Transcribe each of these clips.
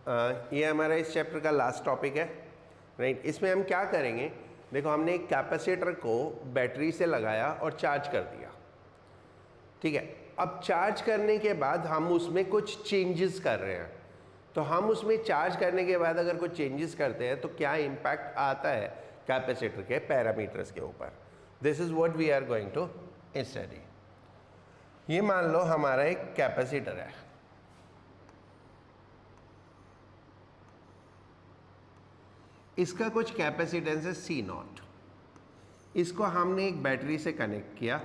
ये हमारा इस चैप्टर का लास्ट टॉपिक है, राइट। इसमें हम क्या करेंगे, देखो हमने एक कैपेसिटर को बैटरी से लगाया और चार्ज कर दिया, ठीक है। अब चार्ज करने के बाद हम उसमें कुछ चेंजेस कर रहे हैं, तो हम उसमें चार्ज करने के बाद अगर कुछ चेंजेस करते हैं तो क्या इम्पैक्ट आता है कैपेसिटर के पैरामीटर्स के ऊपर। This is what we are going to study. ये मान लो हमारा एक कैपेसिटर है, इसका कुछ कैपेसिटेंस है C नॉट। इसको हमने एक बैटरी से कनेक्ट किया,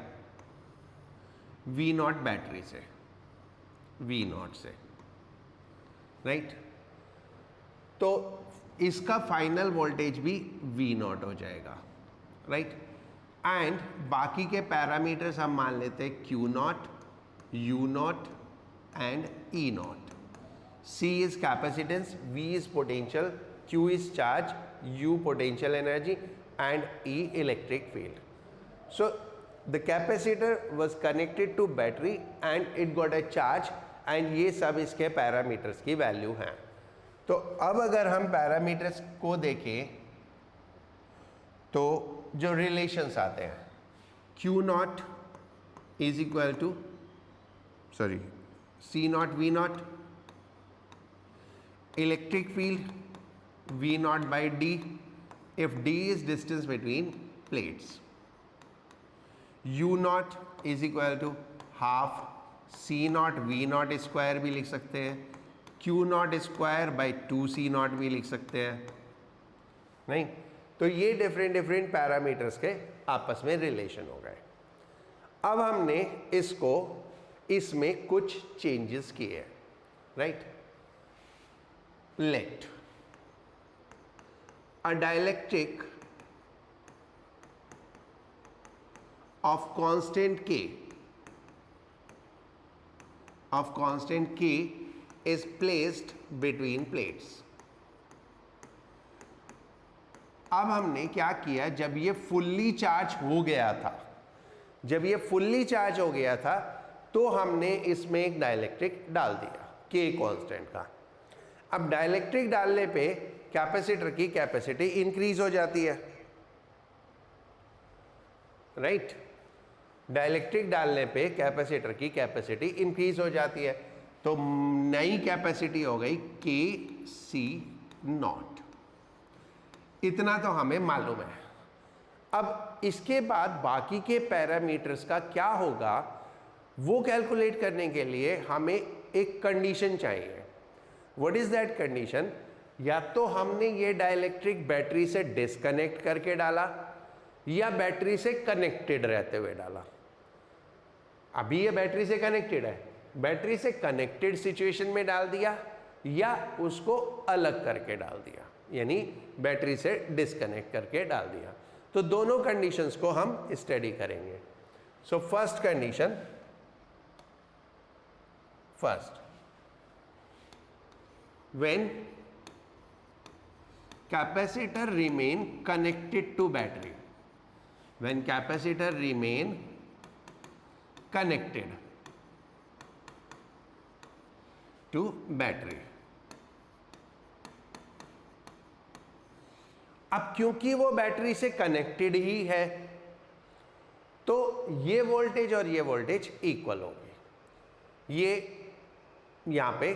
V नॉट बैटरी से, V नॉट से, राइट। तो इसका फाइनल वोल्टेज भी V नॉट हो जाएगा, राइट। एंड बाकी के पैरामीटर्स हम मान लेते हैं Q not, U not and E not. C is capacitance, V is potential, Q is charge, U potential energy and E electric field. So the capacitor was connected to battery and it got a charge and ये सब इसके parameters की value हैं। तो अब अगर हम parameters को देखें तो जो रिलेशंस आते हैं, Q naught is equal to C naught V naught, electric field V naught by D if D is distance between plates. U naught is equal to half C naught V naught square भी लिख सकते हैं, Q naught square by 2C naught भी लिख सकते हैं, नहीं। तो ये डिफरेंट पैरामीटर्स के आपस में रिलेशन हो गए। अब हमने इसको इसमें कुछ चेंजेस किए, right. Let a dielectric of constant K is placed between plates. अब हमने क्या किया, जब ये फुल्ली चार्ज हो गया था, तो हमने इसमें एक डाइलेक्ट्रिक डाल दिया K कांस्टेंट का। अब डाइलेक्ट्रिक डालने पे कैपेसिटर की कैपेसिटी इंक्रीज हो जाती है, राइट। डाइलेक्ट्रिक डालने पे कैपेसिटर की कैपेसिटी इंक्रीज हो जाती है, तो नई कैपेसिटी हो गई KC नॉट। इतना तो हमें मालूम है। अब इसके बाद बाकी के पैरामीटर्स का क्या होगा वो कैलकुलेट करने के लिए हमें एक कंडीशन चाहिए। What is that condition? या तो हमने ये डाइलेक्ट्रिक बैटरी से डिस्कनेक्ट करके डाला या बैटरी से कनेक्टेड रहते हुए डाला। अभी ये बैटरी से कनेक्टेड है, बैटरी से कनेक्टेड सिचुएशन में डाल दिया या उसको अलग करके डाल दिया, यानी बैटरी से डिस्कनेक्ट करके डाल दिया। तो दोनों कंडीशंस को हम स्टडी करेंगे। So first condition, when capacitor remain connected to battery, when capacitor remain connected to battery। अब क्योंकि वो बैटरी से कनेक्टेड ही है तो ये वोल्टेज और ये वोल्टेज इक्वल होगी, ये यहां पे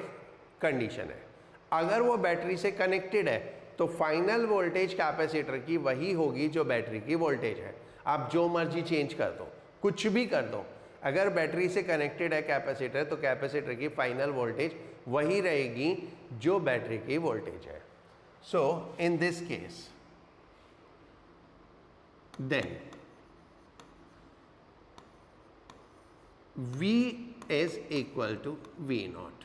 कंडीशन है। अगर वो बैटरी से कनेक्टेड है तो फाइनल वोल्टेज कैपेसिटर की वही होगी जो बैटरी की वोल्टेज है। आप जो मर्जी चेंज कर दो, कुछ भी कर दो, अगर बैटरी से कनेक्टेड है कैपेसिटर तो कैपेसिटर की फाइनल वोल्टेज वही रहेगी जो बैटरी की वोल्टेज है। So in this case then V is equal to V naught.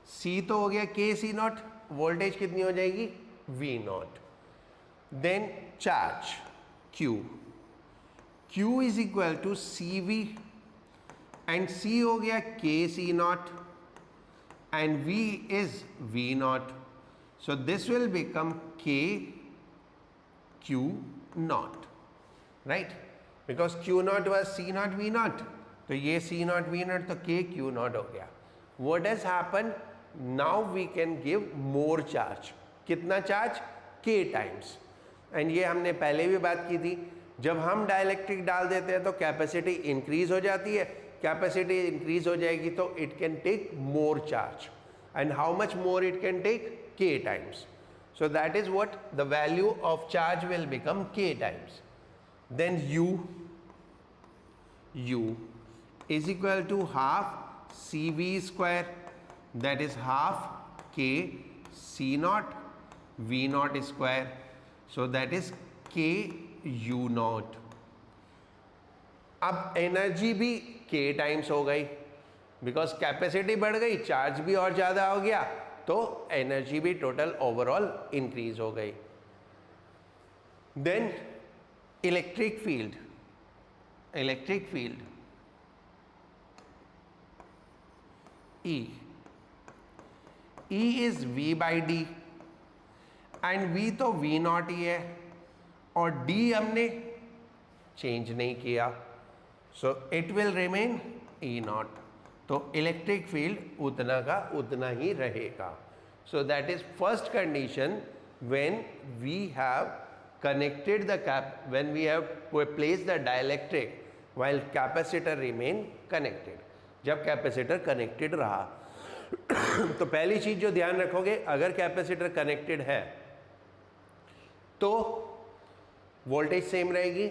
C तो हो गया KC नॉट, वोल्टेज कितनी हो जाएगी V naught. Then charge Q is equal to CV and C हो गया KC naught and V is V naught. So this will become KQ naught, right, because Q naught was C naught V naught, तो ये C naught V naught तो KQ naught हो गया। What has happened? Now we can give more charge. कितना charge? k times. And ये हमने पहले भी बात की थी, जब हम डाइलेक्ट्रिक डाल देते हैं तो कैपेसिटी इंक्रीज हो जाती है. कैपेसिटी इंक्रीज हो जाएगी तो it can take more charge. And how much more it can take? k times. So that is what the value of charge will become k times. Then U is equal to half CV square, that is half k C naught V naught square. So that is k U naught. अब energy भी k times हो गई, because capacity बढ़ गई, charge भी और ज़्यादा हो गया, तो एनर्जी भी टोटल ओवरऑल इंक्रीज हो गई. Then electric field E is V by D, and V तो V नॉट ही है और D हमने चेंज नहीं किया, so it will remain E naught. तो इलेक्ट्रिक फील्ड उतना का उतना ही रहेगा. So that is first condition when we have connected the when we have placed the dielectric while capacitor remain connected. जब कैपेसिटर कनेक्टेड रहा तो पहली चीज जो ध्यान रखोगे, अगर कैपेसिटर कनेक्टेड है तो वोल्टेज सेम रहेगी,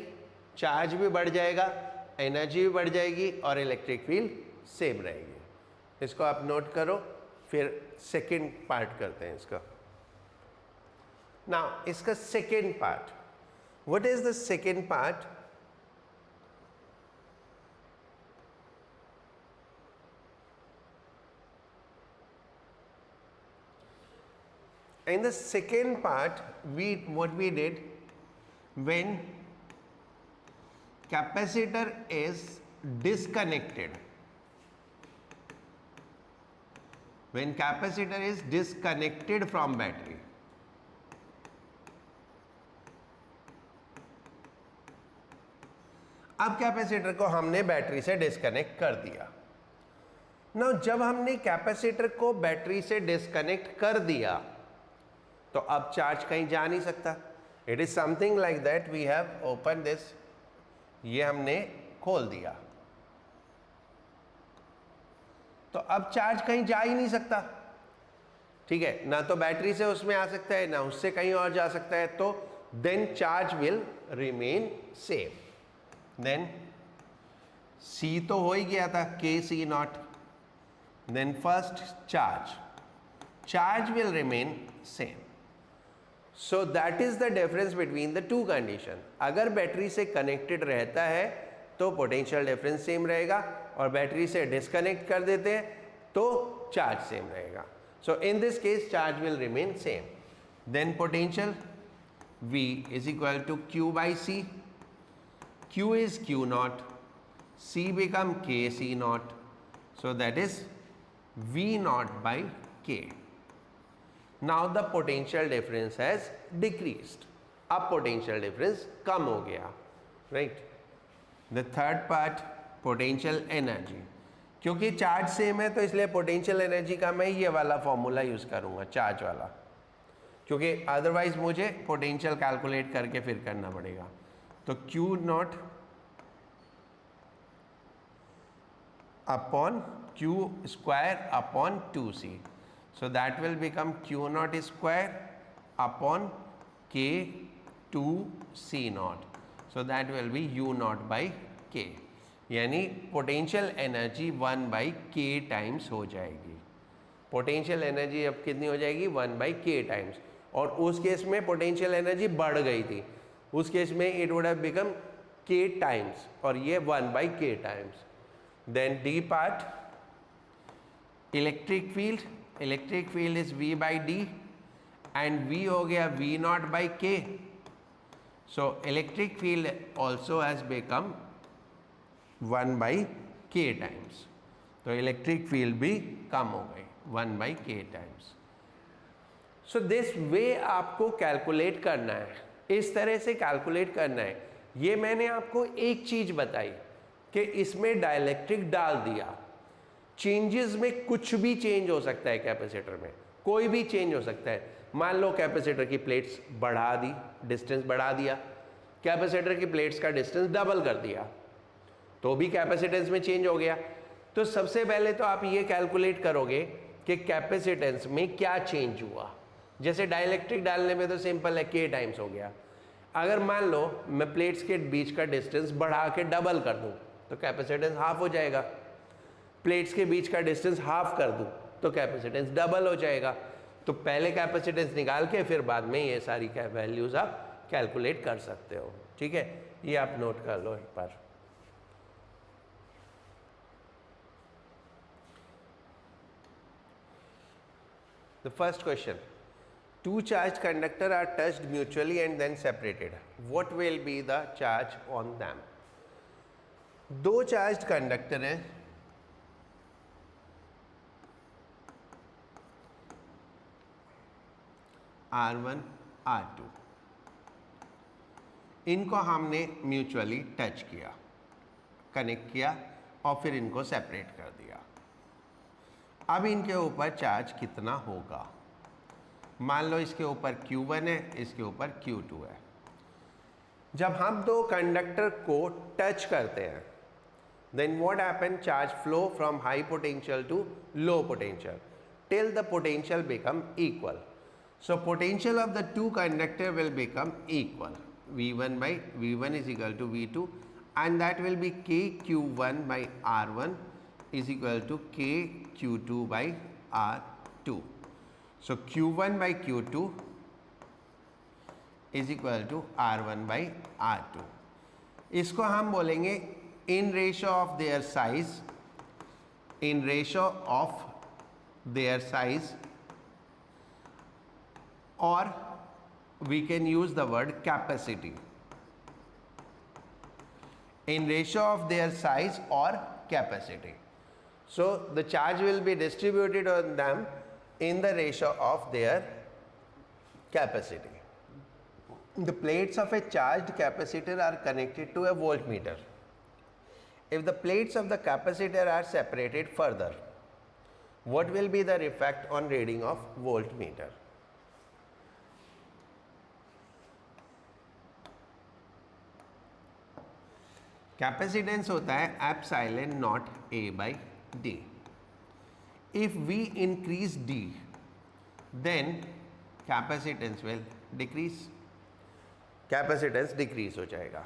चार्ज भी बढ़ जाएगा, एनर्जी भी बढ़ जाएगी और इलेक्ट्रिक फील्ड सेम रहेगी. इसको आप नोट करो, फिर सेकंड पार्ट करते हैं इसका. नाउ इसका second part, what is the second part? In the second part, what we did, when capacitor is disconnected, when capacitor is disconnected from battery, अब कैपेसिटर को हमने बैटरी से डिस्कनेक्ट कर दिया. ना जब हमने कैपेसिटर को बैटरी से डिस्कनेक्ट कर दिया तो अब चार्ज कहीं जा नहीं सकता. It is something like that, we have open this, ये हमने खोल दिया, तो अब चार्ज कहीं जा ही नहीं सकता. ठीक है, ना तो बैटरी से उसमें आ सकता है, ना उससे कहीं और जा सकता है, तो then charge will remain same. Then C तो हो ही गया था, k C naught. Then first charge will remain same. So that is the difference between the two condition. अगर बैटरी से कनेक्टेड रहता है तो पोटेंशियल डिफरेंस सेम रहेगा, और बैटरी से डिस्कनेक्ट कर देते हैं तो चार्ज सेम रहेगा. So in this case charge will remain same. Then potential V is equal to Q by C. Q is Q naught, C become K C naught, so that is V naught by K. Now the potential difference has decreased. अब potential difference कम हो गया, right? The third part, potential energy. क्योंकि charge same है तो इसलिए potential energy का मैं ये वाला फॉर्मूला यूज करूंगा, चार्ज वाला, क्योंकि अदरवाइज मुझे पोटेंशियल कैलकुलेट करके फिर करना पड़ेगा. तो Q not upon Q square upon 2C. So that will become Q not square upon K 2C not. So that will B U not by K. यानी potential energy 1 by K times हो जाएगी. Potential energy अब कितनी हो जाएगी? 1 by K times. और उस case में पोटेंशियल एनर्जी बढ़ गई थी, उस केस में it would have become K times, और ये 1 by K times. Then D part, electric field is V by D, and V हो गया V naught by K. So electric field also has become 1 by K times. तो electric field भी कम हो गई 1 by K times. So this way आपको calculate करना है, इस तरह से कैलकुलेट करना है. ये मैंने आपको एक चीज बताई कि इसमें डाइलेक्ट्रिक डाल दिया, चेंजेस में कुछ भी चेंज हो सकता है कैपेसिटर में, कोई भी चेंज हो सकता है। मान लो कैपेसिटर की प्लेट्स बढ़ा दी, डिस्टेंस बढ़ा दिया, कैपेसिटर की प्लेट्स का डिस्टेंस डबल कर दिया, तो भी कैपेसिटेंस में चेंज हो गया। तो सबसे पहले तो आप ये कैलकुलेट करोगे कि कैपेसिटेंस में क्या चेंज हुआ। जैसे डाइलेक्ट्रिक डालने में तो सिंपल है, k टाइम्स हो गया। अगर मान लो मैं प्लेट्स के बीच का डिस्टेंस बढ़ा के डबल कर दूं तो कैपेसिटेंस हाफ हो जाएगा। प्लेट्स के बीच का डिस्टेंस हाफ कर दूं तो कैपेसिटेंस डबल हो जाएगा। तो पहले कैपेसिटेंस निकाल के फिर बाद में ये सारी वैल्यूज आप कैलकुलेट कर सकते हो। ठीक है, ये आप नोट कर लो एक बार। The first question, two charged conductors are touched mutually and then separated. What will be the charge on them? दो चार्ज्ड कंडक्टर हैं, R1 R2, इनको हमने म्यूचुअली टच किया, कनेक्ट किया और फिर इनको सेपरेट कर दिया। अब इनके ऊपर चार्ज कितना होगा? मान लो इसके ऊपर Q1 है, इसके ऊपर Q2 है। जब हम दो कंडक्टर को टच करते हैं, then what happen, charge flow from high potential to low potential till the potential become equal. So potential of the two conductor will become equal, V1 by V1 is equal to V2 and that will be KQ1 by R1 is equal to KQ2 by R2. So Q1 by Q2 is equal to R1 by R2. इसको हम बोलेंगे in ratio of their size, in ratio of their size, or we can use the word capacity, in ratio of their size or capacity. So the charge will be distributed on them in the ratio of their capacity. The plates of a charged capacitor are connected to a voltmeter. If the plates of the capacitor are separated further, what will be the effect on reading of voltmeter? Capacitance होता है epsilon not A by D. If we increase D, then capacitance will decrease. Capacitance decrease हो जाएगा.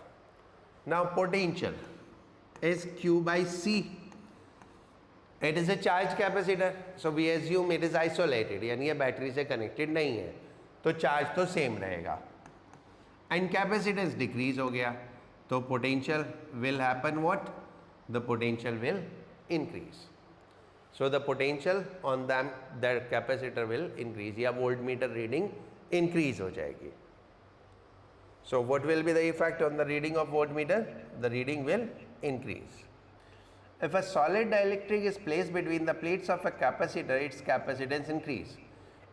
Now potential is Q by C. It is a charged capacitor, so we assume it is isolated, यानी ये battery से connected नहीं है, तो charge तो same रहेगा. And capacitance decrease हो गया, तो potential will happen what? The potential will increase. So the potential on them, the capacitor will increase, या voltmeter reading increase हो जाएगी. So what will be the effect on the reading of voltmeter? The reading will increase. If a solid dielectric is placed between the plates of a capacitor, its capacitance increase.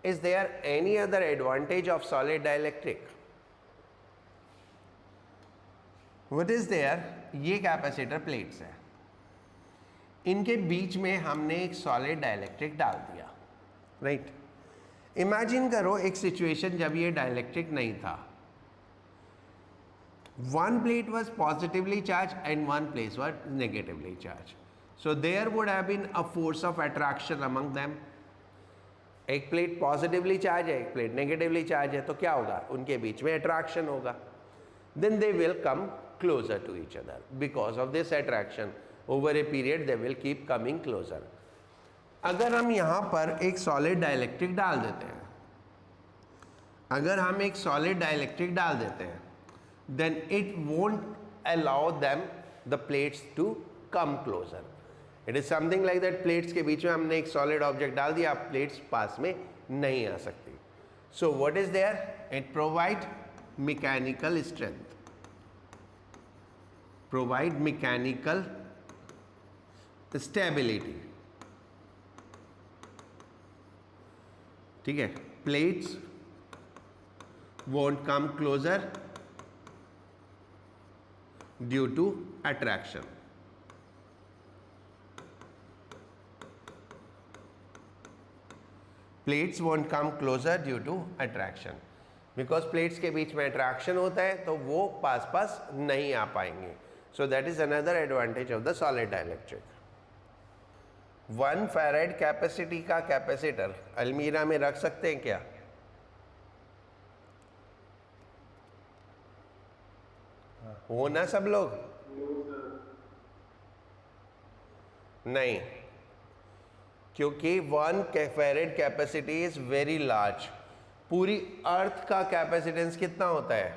Is there any other advantage of solid dielectric? What is there? ये capacitor plates है, इनके बीच में हमने एक solid dielectric डाल दिया, right? Imagine करो एक सिचुएशन जब ये डाइलेक्ट्रिक नहीं था. One plate was positively charged and one plate was negatively charged. So there would have been a force of attraction among them. एक प्लेट पॉजिटिवली चार्ज है, एक प्लेट नेगेटिवली चार्ज है, तो क्या होगा? उनके बीच में अट्रैक्शन होगा. Then they will come closer to each other. Because of this attraction, over a period they will keep coming closer. अगर हम यहाँ पर एक सॉलिड डाइलेक्ट्रिक डाल देते हैं, अगर हम एक सॉलिड डाइलेक्ट्रिक डाल देते हैं, then it won't allow them, the plates, to come closer. It is something like that. Plates के बीच में हमने एक सॉलिड ऑब्जेक्ट डाल दिया, आप प्लेट्स पास में नहीं आ सकती. So what is there? It provide mechanical strength, provide mechanical stability. ठीक है, plates won't come closer due to attraction. Plates won't come closer due to attraction, because plates के बीच में अट्रैक्शन होता है तो वो पास पास नहीं आ पाएंगे. सो that is another advantage of the solid dielectric. 1 farad capacity का कैपेसिटर अलमीरा में रख सकते हैं क्या? हो ना सब लोग? नहीं, क्योंकि 1 farad capacity is very large. पूरी अर्थ का कैपेसिटेंस कितना होता है?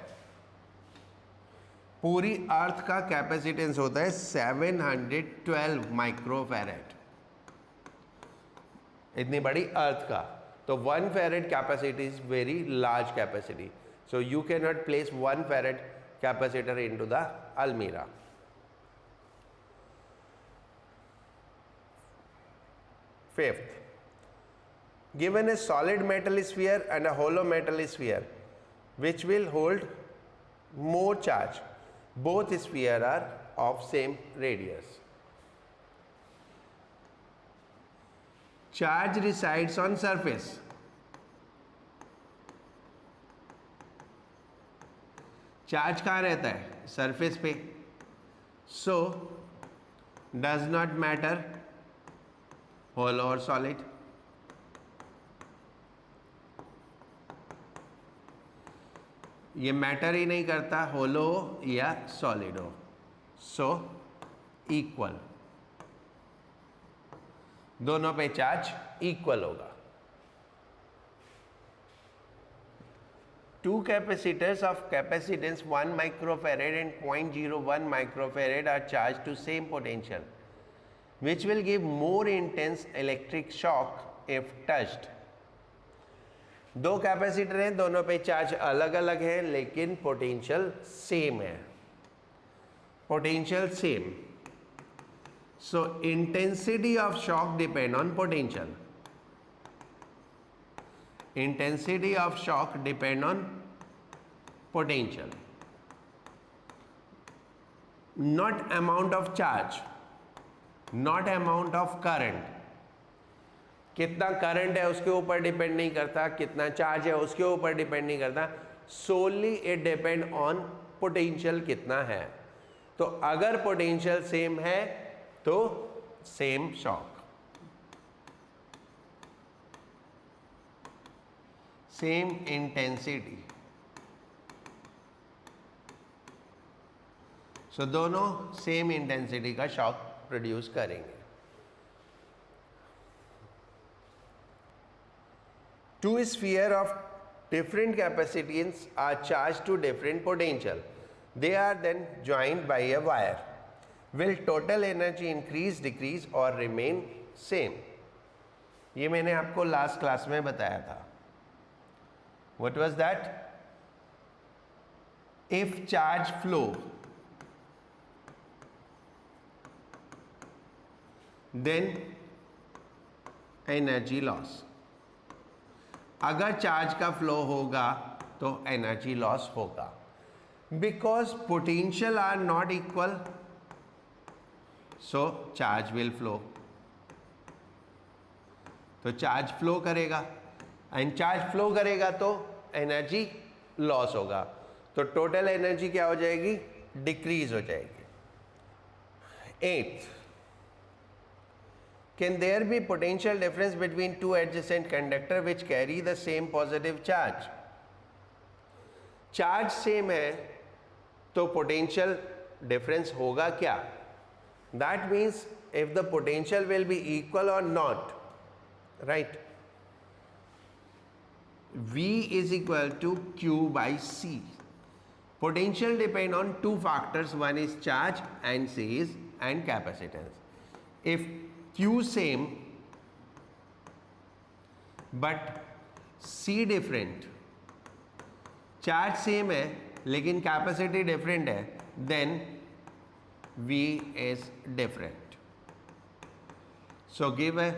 पूरी अर्थ का कैपेसिटेंस होता है 712 माइक्रोफैराड. इतनी बड़ी अर्थ का, तो 1 farad capacity is very large capacity. So you can not place 1 farad capacitor into the almirah. Fifth, given a solid metal sphere and a hollow metal sphere which will hold more charge, both spheres are of same radius. Charge resides on surface. Charge कहाँ रहता है? Surface पे. So does not matter होलो और solid. ये matter ही नहीं करता होलो हो या सॉलिड हो. सो इक्वल, दोनों पे चार्ज इक्वल होगा. Two capacitors of capacitance 1 microfarad and 0.01 microfarad are charged to same potential, which will give more intense electric shock if touched. दो कैपेसिटर हैं, दोनों पे चार्ज अलग अलग है लेकिन पोटेंशियल सेम है. Potential same. So intensity of shock depend on potential. Intensity of shock depend on potential, not amount of charge, not amount of current. कितना करंट है उसके ऊपर डिपेंड नहीं करता, कितना चार्ज है उसके ऊपर डिपेंड नहीं करता. solely it depend on potential कितना है. तो अगर पोटेंशियल सेम है तो सेम शॉक, सेम इंटेंसिटी. सो दोनों सेम इंटेंसिटी का शॉक प्रोड्यूस करेंगे. Two spheres of different capacitance are charged to different potential. They are then joined by a wire. Will total energy increase, decrease or remain same? ये मैंने आपको last class में बताया था. What was that? If charge flow, then energy loss. अगर charge का flow होगा तो एनर्जी लॉस होगा, because potential are not equal. So charge will flow. तो चार्ज फ्लो करेगा एंड चार्ज फ्लो करेगा तो एनर्जी लॉस होगा. तो टोटल एनर्जी क्या हो जाएगी? डिक्रीज हो जाएगी. 8th, can there be potential difference between two adjacent conductor which carry the same positive charge? Charge same है तो पोटेंशियल डिफरेंस होगा क्या? That means if the potential will be equal और naught, right? V is equal to Q by C. Potential depend on two factors. One is charge and C is and capacitance. If Q same but C different, charge same है लेकिन capacity different है, then V is different. So give a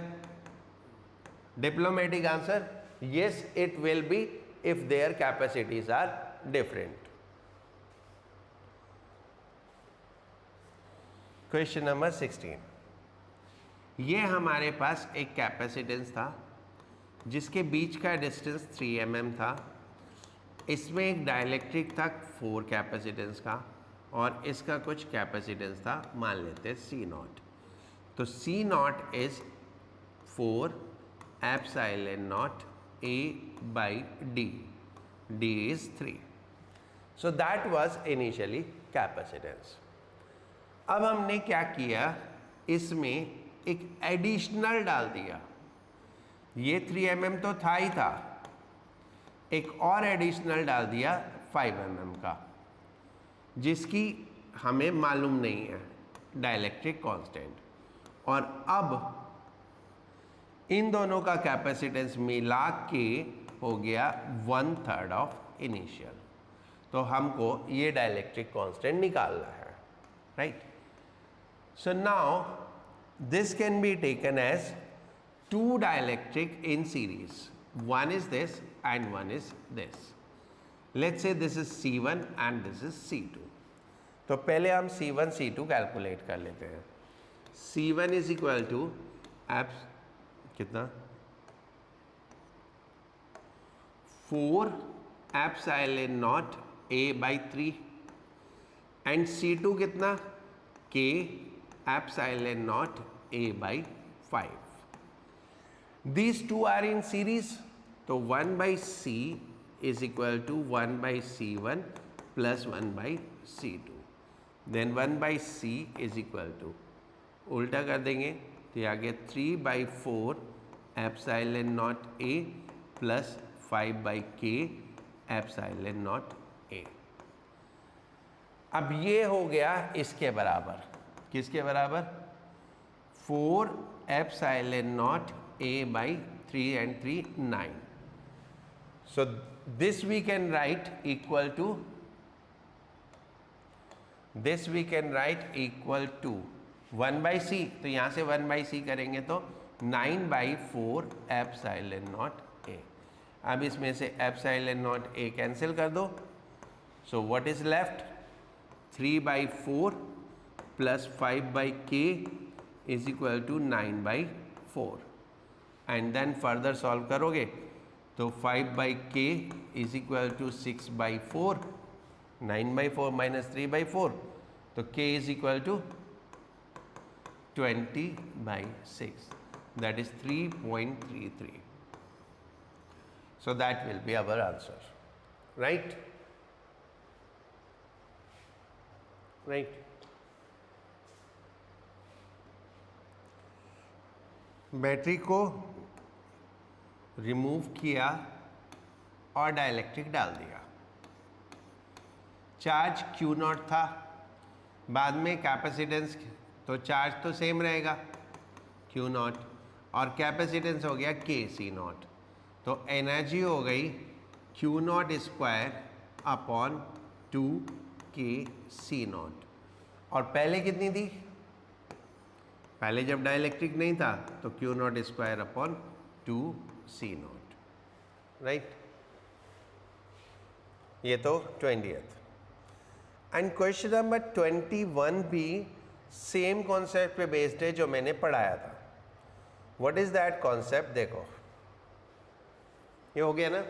diplomatic answer. Yes, it will be if their capacities are different. Question number 16. ये हमारे पास एक capacitance था जिसके बीच का distance 3 mm था, इसमें एक डाइलेक्ट्रिक था 4 कैपेसिटेंस का, और इसका कुछ कैपेसिटेंस था, मान लेते हैं C0। तो C0 is 4 epsilon not A by D. D is 3. So that was initially capacitance. अब हमने क्या किया, इसमें एक एडिशनल डाल दिया। ये 3 mm तो था ही था, एक और एडिशनल डाल दिया 5 mm का, जिसकी हमें मालूम नहीं है डाइलेक्ट्रिक कांस्टेंट। और अब इन दोनों का कैपेसिटेंस मिला के हो गया 1/3 ऑफ इनिशियल। तो हमको ये डाइलेक्ट्रिक कांस्टेंट निकालना है, right. So now this can be taken as 2 dielectric in series, one is this and one is this. Let's say this is C1 and this is C2. तो पहले हम C1 C2 calculate कर लेते हैं। C1 is equal to कितना 4 epsilon not A by 3 and C2 कितना K epsilon not A by 5. These two are in series, तो 1 by C is equal to 1 by C1 plus 1 by C2. Then 1 by C is equal to, उल्टा कर देंगे तो ये आगे 3 by 4 epsilon not A plus 5 by K epsilon not A. अब ये हो गया इसके बराबर, किसके बराबर, 4 epsilon not A by 3 and 3 9. So this we can write equal to, this we can write equal to 1 by C. तो यहाँ से 1 by C करेंगे तो 9 by 4 एप्सिलॉन नॉट A. अब इसमें से एप्सिलॉन नॉट A कैंसिल कर दो, so what is left, 3 by 4 plus 5 by K is equal to 9 by 4. And then further solve करोगे तो 5 by K is equal to 6 by 4, 9 by 4 minus 3 by 4, तो K is equal to 20 by 6, that is 3.33. So that will be our answer, right, right. Battery को remove किया और dielectric डाल दिया, charge Q0 था, बाद में कैपेसिटेंस, तो चार्ज तो सेम रहेगा Q0 और कैपेसिटेंस हो गया KC0, तो एनर्जी हो गई Q0 स्क्वायर अपॉन 2KC0. और पहले कितनी थी, पहले जब डाइलेक्ट्रिक नहीं था तो Q0 square upon 2C0, right. ये तो 20th. एंड क्वेश्चन नंबर 21 भी सेम कॉन्सेप्ट पे बेस्ड है जो मैंने पढ़ाया था. व्हाट इज दैट कॉन्सेप्ट, देखो ये हो गया ना,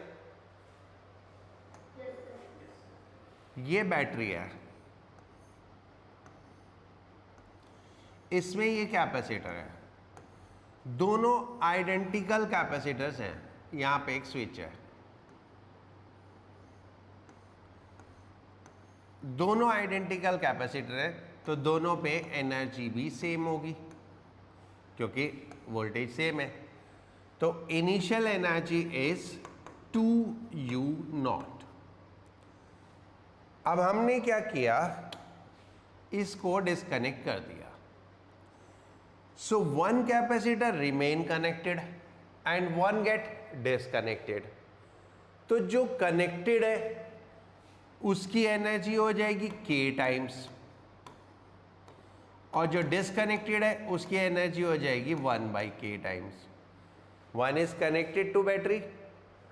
ये बैटरी है, इसमें ये कैपेसिटर है, दोनों आइडेंटिकल कैपेसिटर्स हैं. यहां पे एक स्विच है, दोनों आइडेंटिकल कैपेसिटर है, तो दोनों पे एनर्जी भी सेम होगी क्योंकि वोल्टेज सेम है. तो इनिशियल एनर्जी इज 2U0. अब हमने क्या किया, इसको डिस्कनेक्ट कर दिया. So one capacitor remain connected and one get disconnected. तो जो कनेक्टेड है उसकी एनर्जी हो जाएगी K टाइम्स, और जो डिसकनेक्टेड है उसकी एनर्जी हो जाएगी 1 by K times. One is connected to battery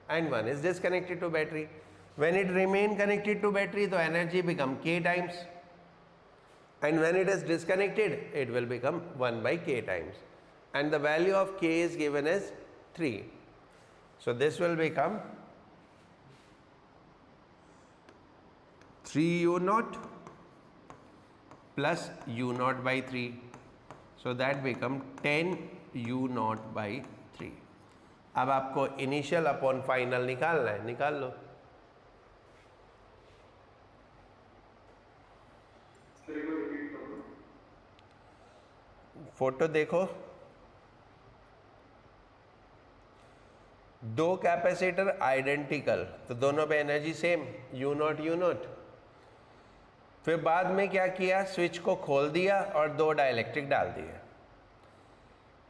and one is disconnected to battery. When it remain connected to battery, the energy become K times. And when it is disconnected, it will become 1 by K times. And the value of K is given as 3. So this will become 3 u naught plus u naught by 3. So that become 10 u naught by 3. अब आपको initial upon final निकालना है, निकाल लो। Photo देखो, दो capacitor identical, तो दोनों पे energy same, you not you not. फिर बाद में क्या किया, स्विच को खोल दिया और दो डाइलेक्ट्रिक डाल दिए।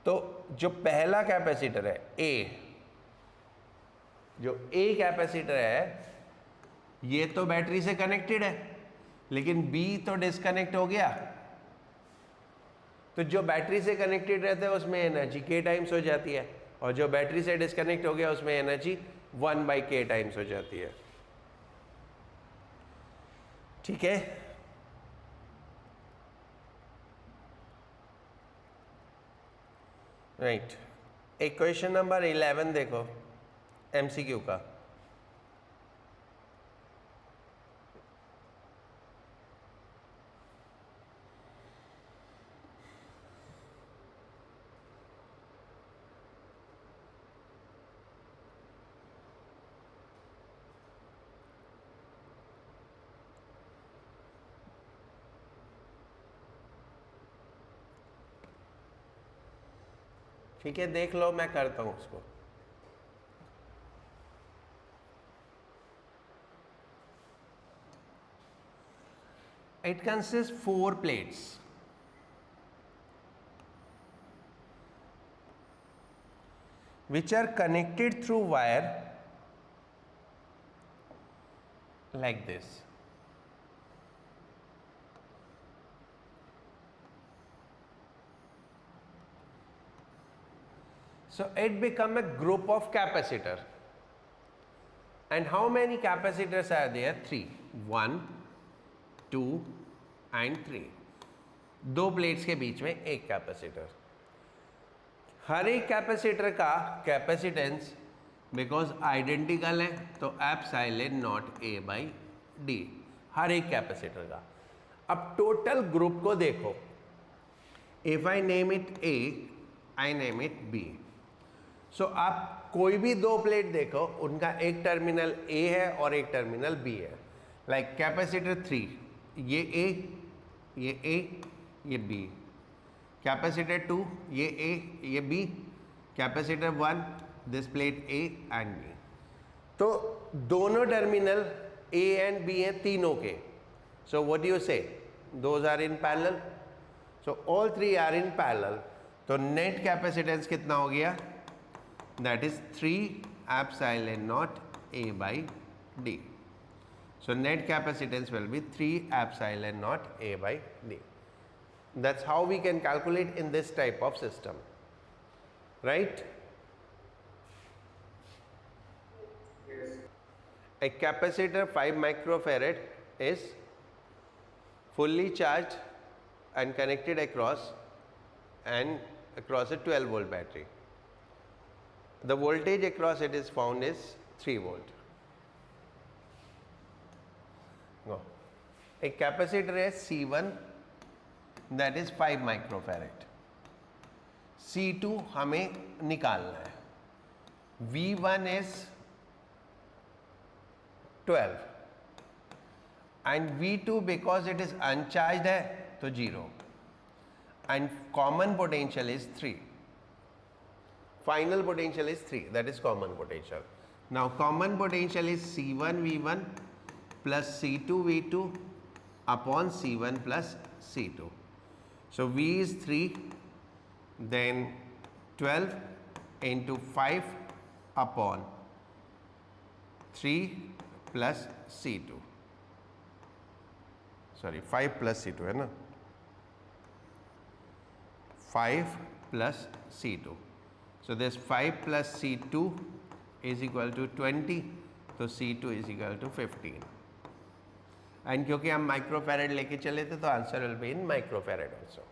तो जो पहला कैपेसिटर है ए, जो ए कैपेसिटर है ये तो बैटरी से कनेक्टेड है, लेकिन बी तो डिस्कनेक्ट हो गया। तो जो बैटरी से कनेक्टेड रहता है उसमें एनर्जी k टाइम्स हो जाती है, और जो बैटरी से डिस्कनेक्ट हो गया उसमें एनर्जी 1/k टाइम्स हो जाती है। ठीक है, राइट। एक क्वेश्चन नंबर 11 देखो, एमसीक्यू का। ठीक है, देख लो, मैं करता हूं उसको। It consists 4 plates. Which are connected through wire like this. So it become a group of capacitor. And how many capacitors are there? 3. 1, 2 and 3. दो प्लेट्स के बीच में एक कैपेसिटर। हर एक कैपेसिटर का कैपेसिटेंस बिकॉज आइडेंटिकल है तो epsilon naught A by D, हर एक कैपेसिटर का। अब टोटल ग्रुप को देखो, if I name it A, I name it B. So आप कोई भी दो प्लेट देखो, उनका एक टर्मिनल ए है और एक टर्मिनल बी है। लाइक कैपेसिटर 3, ये ए, ये बी। कैपेसिटर 2, ये ए, ये B. Capacitor 1, this plate A and B. तो दोनों टर्मिनल ए एंड बी हैं तीनों के। So what you say, those are in parallel. So all 3 are in parallel. तो नेट कैपेसिटेंस कितना हो गया? That is 3 epsilon naught A by D. So net capacitance will be 3 epsilon naught A by D. That's how we can calculate in this type of system, right? Yes. A capacitor 5 microfarad is fully charged and connected across a 12 volt battery. The voltage across it is found is 3 volt. एक capacitor है C1, that is 5 microfarad. C2 हमें निकालना है। V1 is 12 and V2 because it is uncharged है तो 0 and common potential is 3। Final potential is 3, that is common potential. Now common potential is C1 V1 plus C2 V2 upon C1 plus C2. So V is 3, then 12 into 5 upon 3 plus C2. Sorry, 5 plus C2 है ना, 5 plus C2. So this 5 plus C2 is equal to 20, तो C2 is equal to 15. And क्योंकि हम microfarad लेके चले थे तो answer will be in microfarad also.